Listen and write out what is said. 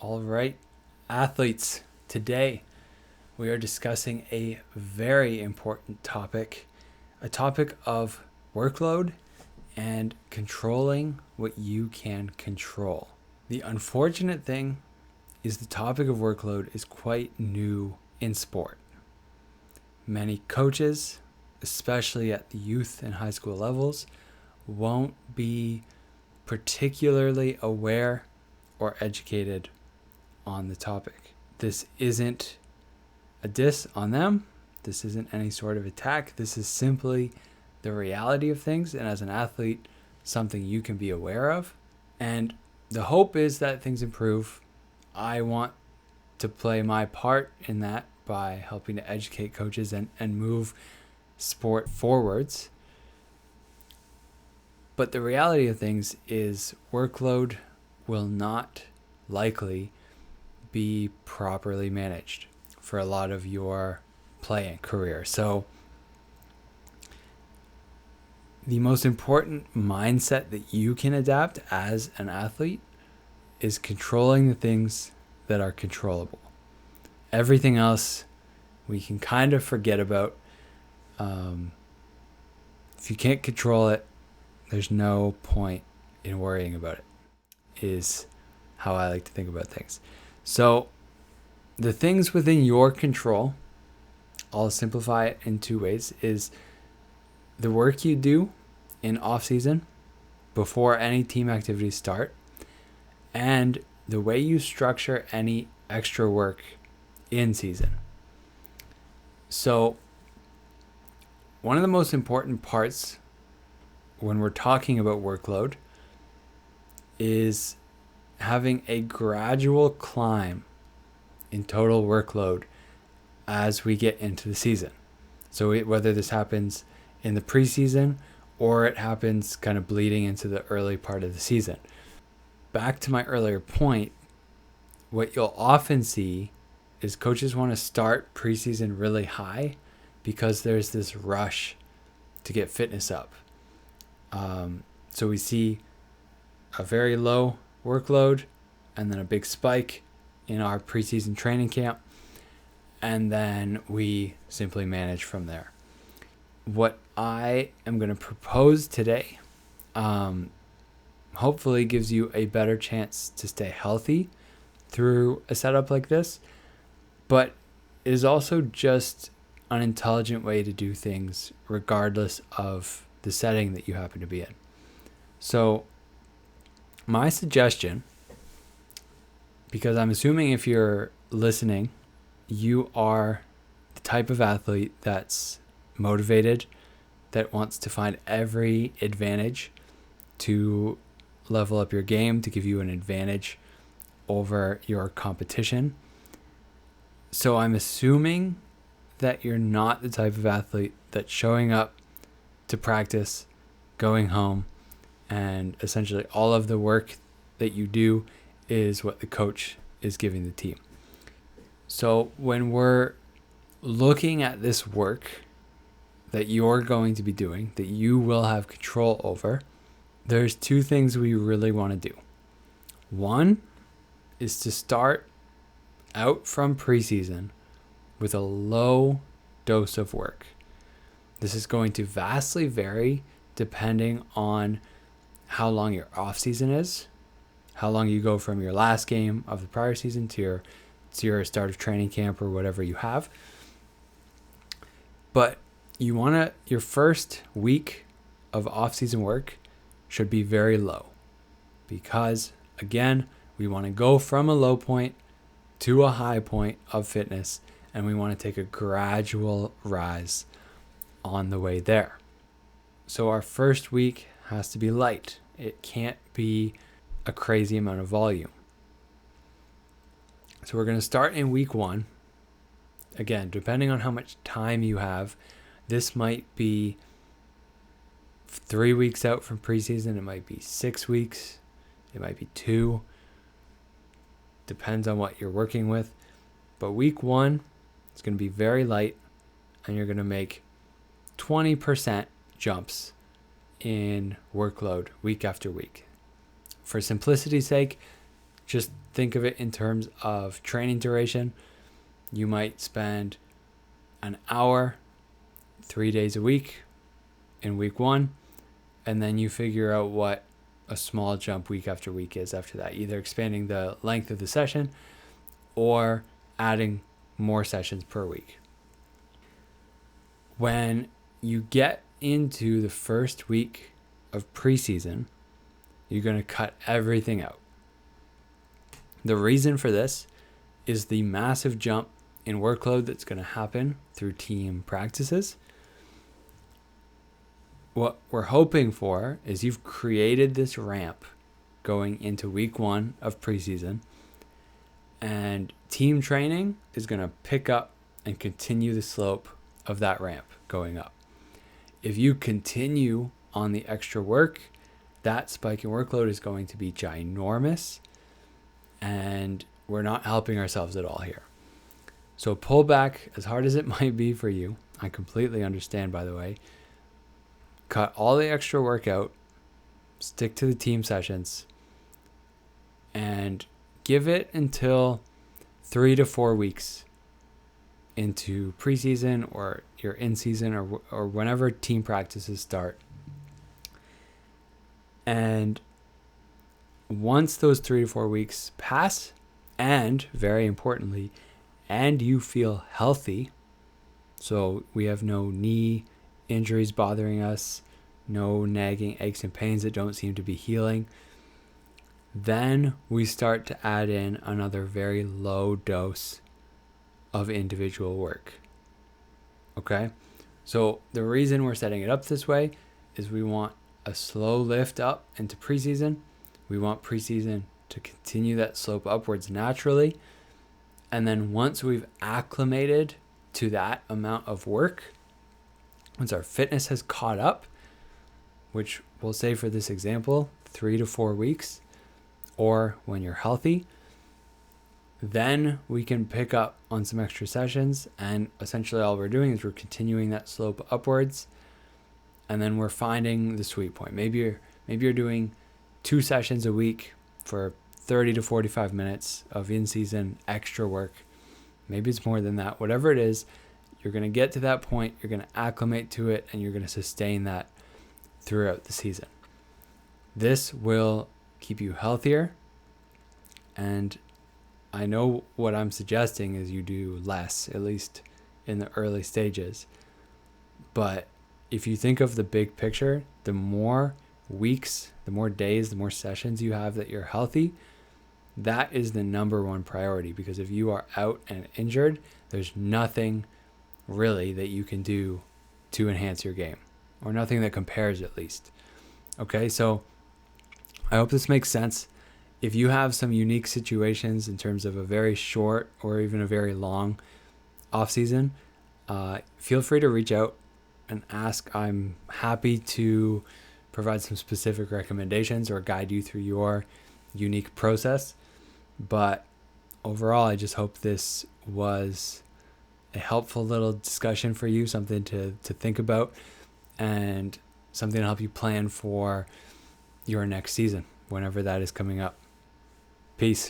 All right, athletes, today we are discussing a very important topic, a topic of workload and controlling what you can control. The unfortunate thing is the topic of workload is quite new in sport. Many coaches, especially at the youth and high school levels, won't be particularly aware or educated on the topic. This isn't a diss on them. This isn't any sort of attack. This is simply the reality of things, and as an athlete, something you can be aware of. And the hope is that things improve. I want to play my part in that by helping to educate coaches and move sport forwards. But the reality of things is workload will not likely be properly managed for a lot of your playing career. So the most important mindset that you can adapt as an athlete is controlling the things that are controllable. Everything else we can kind of forget about. If you can't control it, there's no point in worrying about it, is how I like to think about things. So the things within your control, I'll simplify it in two ways, is the work you do in off season before any team activities start, and the way you structure any extra work in season. So one of the most important parts when we're talking about workload is having a gradual climb in total workload as we get into the season. So whether this happens in the preseason or it happens kind of bleeding into the early part of the season. Back to my earlier point, what you'll often see is coaches want to start preseason really high because there's this rush to get fitness up. So we see a very low workload and then a big spike in our preseason training camp, and then we simply manage from there. What I am going to propose today hopefully gives you a better chance to stay healthy through a setup like this, but is also just an intelligent way to do things regardless of the setting that you happen to be in. So my suggestion, because I'm assuming if you're listening, you are the type of athlete that's motivated, that wants to find every advantage to level up your game, to give you an advantage over your competition. So I'm assuming that you're not the type of athlete that's showing up to practice, going home, and essentially all of the work that you do is what the coach is giving the team. So when we're looking at this work that you're going to be doing, that you will have control over, there's two things we really want to do. One is to start out from preseason with a low dose of work. This is going to vastly vary depending on how long your off season is, how long you go from your last game of the prior season to your start of training camp or whatever you have. But your first week of off-season work should be very low because, again, we want to go from a low point to a high point of fitness, and we want to take a gradual rise on the way there. So our first week has to be light. It can't be a crazy amount of volume. So we're going to start in week 1. Again, depending on how much time you have, this might be 3 weeks out from preseason. It might be 6 weeks. It might be 2. Depends on what you're working with. But week 1 is going to be very light, and you're going to make 20% jumps in workload week after week. For simplicity's sake, just think of it in terms of training duration. You might spend an hour 3 days a week in week 1, and then you figure out what a small jump week after week is after that, either expanding the length of the session or adding more sessions per week. When you get into the first week of preseason, you're going to cut everything out. The reason for this is the massive jump in workload that's going to happen through team practices. What we're hoping for is you've created this ramp going into week 1 of preseason, and team training is going to pick up and continue the slope of that ramp going up. If you continue on the extra work, that spike in workload is going to be ginormous, and we're not helping ourselves at all here. So pull back as hard as it might be for you. I completely understand, by the way. Cut all the extra work out, stick to the team sessions, and give it until 3 to 4 weeks into preseason or your in season or whenever team practices start. And once those 3 to 4 weeks pass, and very importantly, and you feel healthy, so we have no knee injuries bothering us, no nagging aches and pains that don't seem to be healing, then we start to add in another very low dose of individual work. Okay? So the reason we're setting it up this way is we want a slow lift up into preseason. We want preseason to continue that slope upwards naturally. And then once we've acclimated to that amount of work, once our fitness has caught up, which we'll say for this example, 3 to 4 weeks, or when you're healthy, then we can pick up on some extra sessions, and essentially all we're doing is we're continuing that slope upwards, and then we're finding the sweet point. Maybe you're doing 2 sessions a week for 30 to 45 minutes of in-season extra work. Maybe it's more than that. Whatever it is, you're going to get to that point, you're going to acclimate to it, and you're going to sustain that throughout the season. This will keep you healthier, and I know what I'm suggesting is you do less, at least in the early stages. But if you think of the big picture, the more weeks, the more days, the more sessions you have that you're healthy, that is the number one priority. Because if you are out and injured, there's nothing really that you can do to enhance your game, or nothing that compares, at least. Okay, so I hope this makes sense. If you have some unique situations in terms of a very short or even a very long off season, feel free to reach out and ask. I'm happy to provide some specific recommendations or guide you through your unique process. But overall, I just hope this was a helpful little discussion for you, something to think about, and something to help you plan for your next season, whenever that is coming up. Peace.